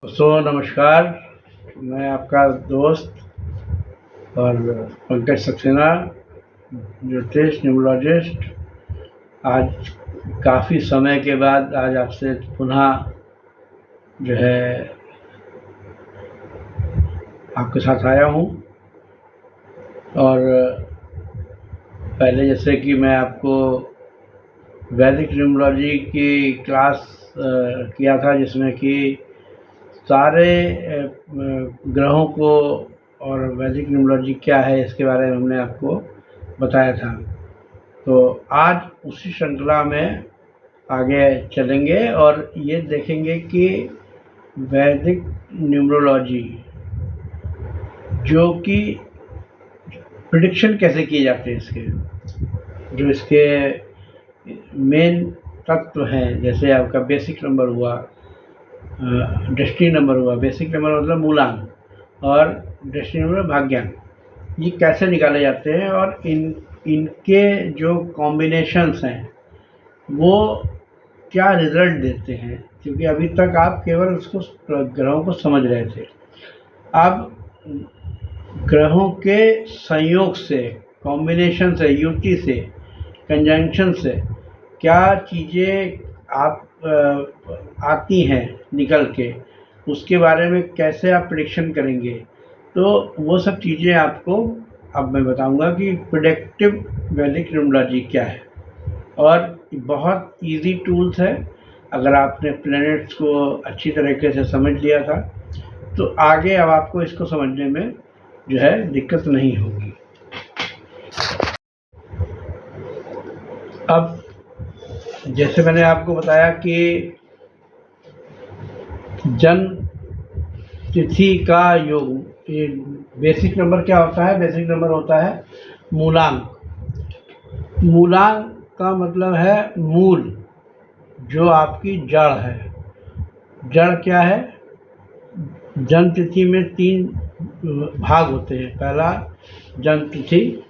नमस्कार। मैं आपका दोस्त और पंकज सक्सेना, ज्योतिष न्यूमरोलॉजिस्ट। आज काफ़ी समय के बाद आज आपसे पुनः जो है आपके साथ आया हूँ। और पहले जैसे कि मैं आपको वैदिक न्यूमरोलॉजी की क्लास किया था, जिसमें कि सारे ग्रहों को और वैदिक न्यूमरोलॉजी क्या है इसके बारे में हमने आपको बताया था। तो आज उसी श्रृंखला में आगे चलेंगे और ये देखेंगे कि वैदिक न्यूमरोलॉजी जो कि प्रिडिक्शन कैसे किए जाते हैं, जो इसके मेन तत्व हैं। जैसे आपका बेसिक नंबर हुआ, डेस्टिनी नंबर हुआ। बेसिक नंबर मतलब मूलांक, और डेस्टिनी नंबर भाग्यांक। ये कैसे निकाले जाते हैं और इनके जो कॉम्बिनेशंस हैं वो क्या रिजल्ट देते हैं, क्योंकि अभी तक आप केवल उसको ग्रहों को समझ रहे थे। अब ग्रहों के संयोग से, कॉम्बिनेशन से, युति से, कंजंक्शन से क्या चीज़ें आप आती हैं निकल के, उसके बारे में कैसे आप प्रेडिक्शन करेंगे। तो वो सब चीज़ें आपको अब मैं बताऊंगा कि प्रेडिक्टिव वैदिक न्यूमरोलॉजी क्या है। और बहुत इजी टूल्स है। अगर आपने प्लैनेट्स को अच्छी तरीके से समझ लिया था तो आगे अब आपको इसको समझने में जो है दिक्कत नहीं होगी। अब जैसे मैंने आपको बताया कि जन्म तिथि का योग, ये बेसिक नंबर क्या होता है? बेसिक नंबर होता है मूलांक। मूलांक का मतलब है मूल, जो आपकी जड़ है। जड़ क्या है? जन्म तिथि में 3 भाग होते हैं। पहला जन्म तिथि,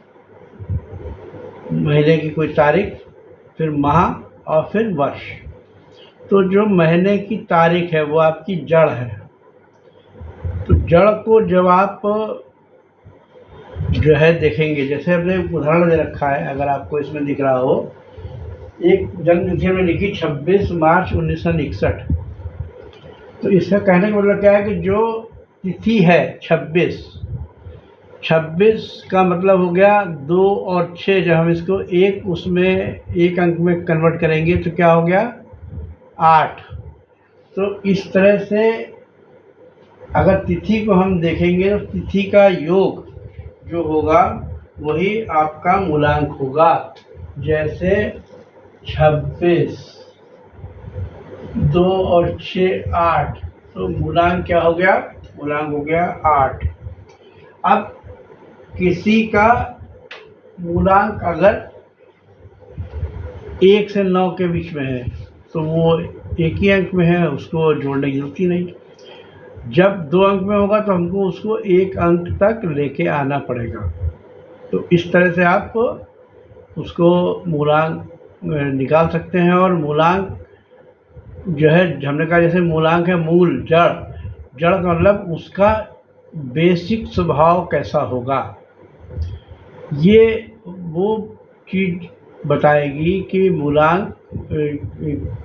महीने की कोई तारीख, फिर माह और फिर वर्ष। तो जो महीने की तारीख है वो आपकी जड़ है। तो जड़ को जब आप जो है देखेंगे, जैसे हमने उदाहरण दे रखा है, अगर आपको इसमें दिख रहा हो, एक जन्म तिथि में लिखी 26 मार्च 1961। तो इसका कहने का मतलब क्या है कि जो तिथि है 26 का मतलब हो गया 2 और 6। जब हम इसको एक अंक में कन्वर्ट करेंगे तो क्या हो गया? 8। तो इस तरह से अगर तिथि को हम देखेंगे तो तिथि का योग जो होगा वही आपका मूलांक होगा। जैसे 26, 2 और 6 8, तो मूलांक क्या हो गया? मूलांक हो गया 8। अब किसी का मूलांक अगर 1 से 9 के बीच में है तो वो एक ही अंक में है, उसको जोड़ने की जरूरत ही नहीं। जब 2 अंक में होगा तो हमको उसको 1 अंक तक लेके आना पड़ेगा। तो इस तरह से आप उसको मूलांक निकाल सकते हैं। और मूलांक जो है, हमने कहा जैसे मूलांक है मूल, जड़। जड़ का मतलब उसका बेसिक स्वभाव कैसा होगा, ये वो चीज़ बताएगी कि मूलांक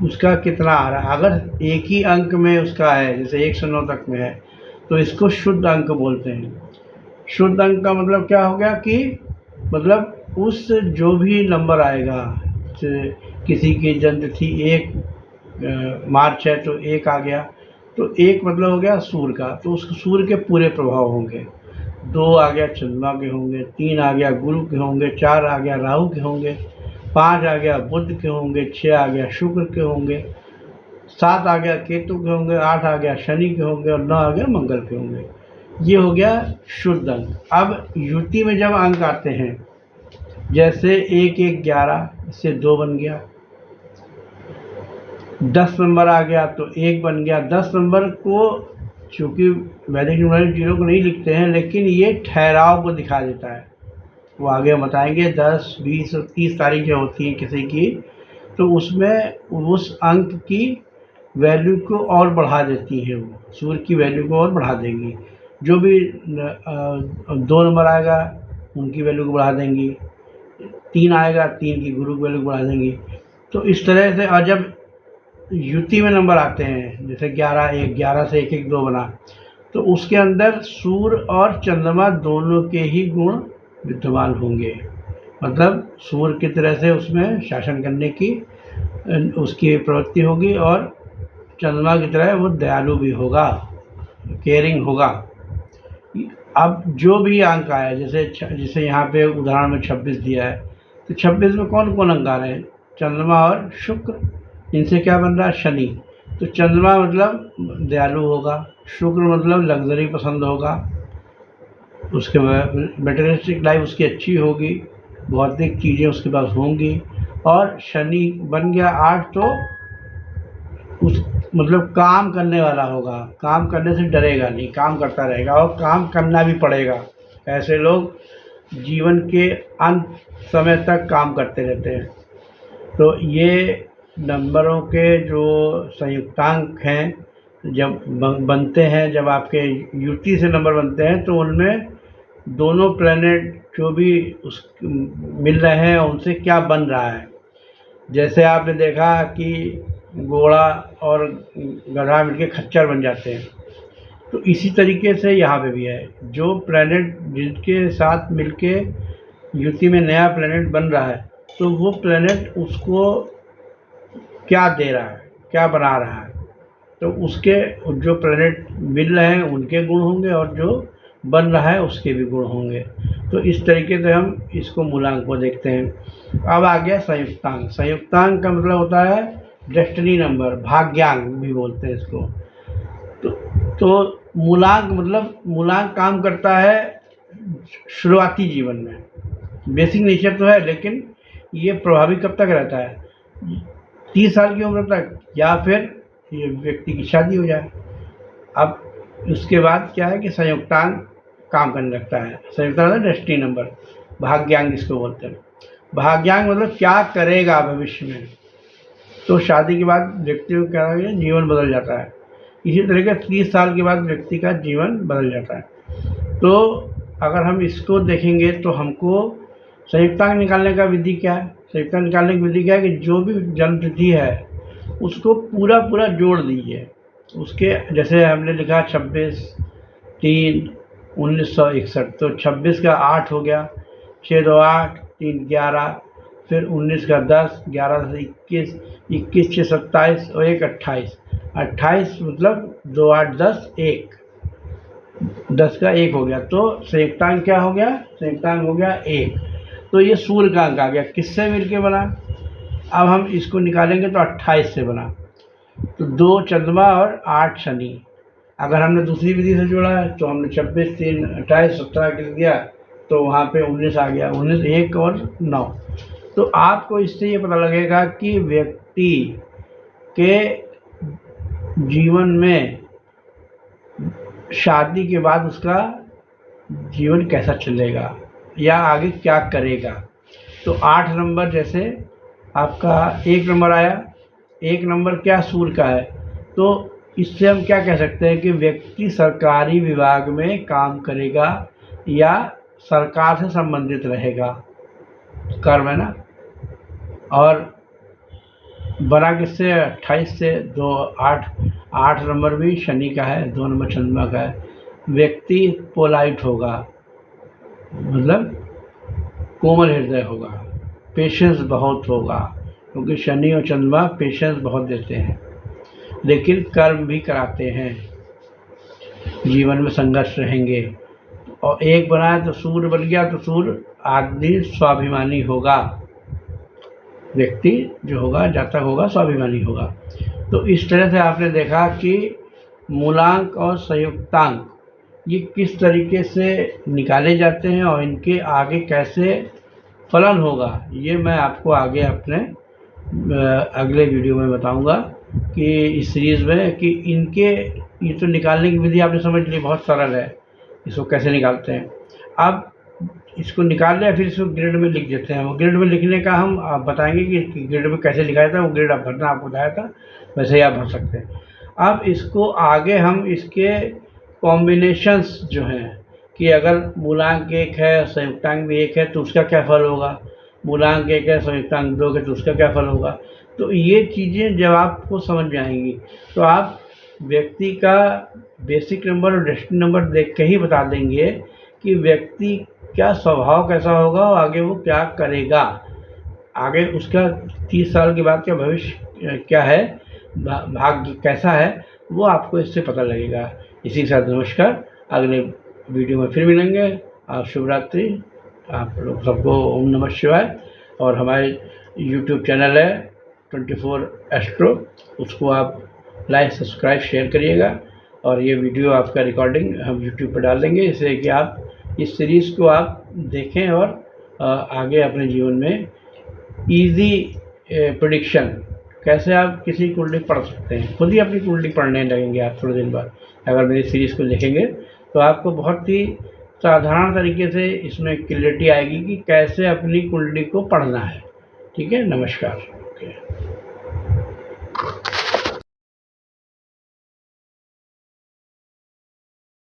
उसका कितना आ रहा है। अगर एक ही अंक में उसका है, जैसे 1 से 9 तक में है, तो इसको शुद्ध अंक बोलते हैं। शुद्ध अंक का मतलब क्या हो गया कि मतलब उस जो भी नंबर आएगा, किसी की जन्म तिथि 1 मार्च है तो 1 आ गया, तो 1 मतलब हो गया सूर्य का, तो उसको सूर्य के पूरे प्रभाव होंगे। 2 आ गया चंद्रमा के होंगे, 3 आ गया गुरु के होंगे, 4 आ गया राहु के होंगे, 5 आ गया बुध के होंगे, 6 आ गया शुक्र के होंगे, 7 आ गया केतु के होंगे, 8 आ गया शनि के होंगे और 9 आ गया मंगल के होंगे। ये हो गया शुद्ध अंक। अब युति में जब अंक आते हैं, जैसे 1 1 11, इससे 2 बन गया। 10 नंबर आ गया तो 1 बन गया। 10 नंबर को चूँकि वैदिक न्यूमरोलॉजी जीरो को नहीं लिखते हैं, लेकिन ये ठहराव को दिखा देता है। वो आगे हम बताएंगे। 10 20 और 30 तारीखें होती हैं किसी की, तो उसमें उस अंक की वैल्यू को और बढ़ा देती हैं, वो सूर्य की वैल्यू को और बढ़ा देंगी। जो भी 2 नंबर आएगा उनकी वैल्यू को बढ़ा देंगी, 3 आएगा 3 की गुरु की वैल्यू को बढ़ा देंगी। तो इस तरह से, और जब युति में नंबर आते हैं, जैसे 11 से 1 1 2 बना, तो उसके अंदर सूर्य और चंद्रमा दोनों के ही गुण विद्यमान होंगे। मतलब सूर्य की तरह से उसमें शासन करने की उसकी प्रवृत्ति होगी, और चंद्रमा की तरह वो दयालु भी होगा, केयरिंग होगा। अब जो भी अंक आया, जैसे यहाँ पे उदाहरण में 26 दिया है, तो 26 में कौन कौन अंक आ रहे हैं? चंद्रमा और शुक्र, इनसे क्या बन रहा है? शनि। तो चंद्रमा मतलब दयालु होगा, शुक्र मतलब लग्जरी पसंद होगा, उसके मटेरियलिस्टिक लाइफ उसकी अच्छी होगी, भौतिक चीज़ें उसके पास होंगी। और शनि बन गया 8, तो उस मतलब काम करने वाला होगा, काम करने से डरेगा नहीं, काम करता रहेगा, और काम करना भी पड़ेगा। ऐसे लोग जीवन के अंत समय तक काम करते रहते हैं। तो ये नंबरों के जो संयुक्तांक हैं, जब बनते हैं, जब आपके युति से नंबर बनते हैं, तो उनमें दोनों प्लैनेट जो भी उस मिल रहे हैं उनसे क्या बन रहा है। जैसे आपने देखा कि घोड़ा और गधा मिलके खच्चर बन जाते हैं, तो इसी तरीके से यहाँ पे भी है। जो प्लैनेट जिनके साथ मिलके युति में नया प्लैनेट बन रहा है, तो वो प्लैनेट उसको क्या दे रहा है, क्या बना रहा है, तो उसके जो प्लैनेट मिल रहे हैं उनके गुण होंगे, और जो बन रहा है उसके भी गुण होंगे। तो इस तरीके से हम इसको मूलांक को देखते हैं। अब आ गया संयुक्तांक। संयुक्तांक का मतलब होता है डेस्टिनी नंबर, भाग्यांक भी बोलते हैं इसको। तो मूलांक मतलब, मूलांक काम करता है शुरुआती जीवन में, बेसिक नेचर तो है, लेकिन ये प्रभावी कब तक रहता है? 30 साल की उम्र तक, या फिर ये व्यक्ति की शादी हो जाए। अब उसके बाद क्या है कि संयुक्तांक काम करने लगता है। संयुक्तांक मतलब डेस्टिनी नंबर, भाग्यांक जिसको बोलते हैं। भाग्यांक मतलब क्या करेगा भविष्य में। तो शादी के बाद व्यक्ति को क्या है, जीवन बदल जाता है। इसी तरह के 30 साल के बाद व्यक्ति का जीवन बदल जाता है। तो अगर हम इसको देखेंगे तो हमको संयुक्तांक निकालने का विधि क्या है? संयुक्तांक निकालने की विधि क्या है कि जो भी जन्म तिथि है उसको पूरा जोड़ दीजिए। उसके जैसे हमने लिखा 26/3/1961, तो 26 का 8 हो गया, 6 2 8, 3 11, फिर 19 का 10, 11 से 21, 21 6 27 और 1 28। 28 मतलब 2 8 10 1, 10 का 1 हो गया। तो संयुक्तांक क्या हो गया? संयुक्तांक हो गया 1। तो ये सूर्य का अंक आ गया। किससे मिलके बना? अब हम इसको निकालेंगे तो 28 से बना। तो 2 चंद्रमा और 8 शनि। अगर हमने दूसरी विधि से जोड़ा है तो हमने 26 3 28 17 लिख दिया, तो वहाँ पे 19 आ गया, 19 1 और 9। तो आपको इससे ये पता लगेगा कि व्यक्ति के जीवन में शादी के बाद उसका जीवन कैसा चलेगा या आगे क्या करेगा। तो 8 नंबर, जैसे आपका 1 नंबर आया, 1 नंबर क्या सूर्य का है, तो इससे हम क्या कह सकते हैं कि व्यक्ति सरकारी विभाग में काम करेगा या सरकार से संबंधित रहेगा। कर्म है ना। और बना किससे? 28 से। 2 8 8 नंबर भी शनि का है, 2 नंबर चंद्रमा का है। व्यक्ति पोलाइट होगा, मतलब कोमल हृदय होगा, पेशेंस बहुत होगा, क्योंकि शनि और चंद्रमा पेशेंस बहुत देते हैं, लेकिन कर्म भी कराते हैं। जीवन में संघर्ष रहेंगे। और 1 बनाया तो सूर्य बन गया, तो सूर्य आदमी स्वाभिमानी होगा, व्यक्ति जो होगा, जातक होगा, स्वाभिमानी होगा। तो इस तरह से आपने देखा कि मूलांक और संयुक्तांक ये किस तरीके से निकाले जाते हैं और इनके आगे कैसे फलन होगा, ये मैं आपको आगे अपने अगले वीडियो में बताऊंगा कि इस सीरीज़ में कि इनके ये तो निकालने की विधि आपने समझ ली, बहुत सरल है, इसको कैसे निकालते हैं। अब इसको निकाल लिया, फिर इसको ग्रिड में लिख देते हैं। वो ग्रिड में लिखने का हम आप बताएंगे कि ग्रिड में कैसे लिखा जाता है। वो ग्रिड आप भरना आपको बताया था, वैसे ही आप भर सकते हैं। अब इसको आगे हम इसके कॉम्बिनेशंस जो हैं कि अगर मूलांक 1 है, संयुक्तांक भी 1 है तो उसका क्या फल होगा, मूलांक 1 है, संयुक्तांक 2 है तो उसका क्या फल होगा। तो ये चीज़ें जब आपको समझ में आएंगी तो आप व्यक्ति का बेसिक नंबर और डेस्टिनी नंबर देख के ही बता देंगे कि व्यक्ति क्या स्वभाव कैसा होगा और आगे वो क्या करेगा, आगे उसका 30 साल के बाद का भविष्य क्या है, भाग्य कैसा है, वो आपको इससे पता लगेगा। इसी के साथ नमस्कार, अगले वीडियो में फिर मिलेंगे। आप शुभ रात्रि, आप लोग सबको ओम नमः शिवाय। और हमारे यूट्यूब चैनल है 24 एस्ट्रो, उसको आप लाइक सब्सक्राइब शेयर करिएगा। और ये वीडियो आपका रिकॉर्डिंग हम यूट्यूब पर डाल देंगे, इससे कि आप इस सीरीज़ को आप देखें और आगे अपने जीवन में इजी प्रेडिक्शन कैसे आप किसी कुंडली पढ़ सकते हैं, खुद ही अपनी कुंडली पढ़ने लगेंगे आप थोड़े दिन बाद। अगर मेरी सीरीज़ को देखेंगे तो आपको बहुत ही साधारण तरीके से इसमें क्लैरिटी आएगी कि कैसे अपनी कुंडली को पढ़ना है। ठीक है, नमस्कार। ओके।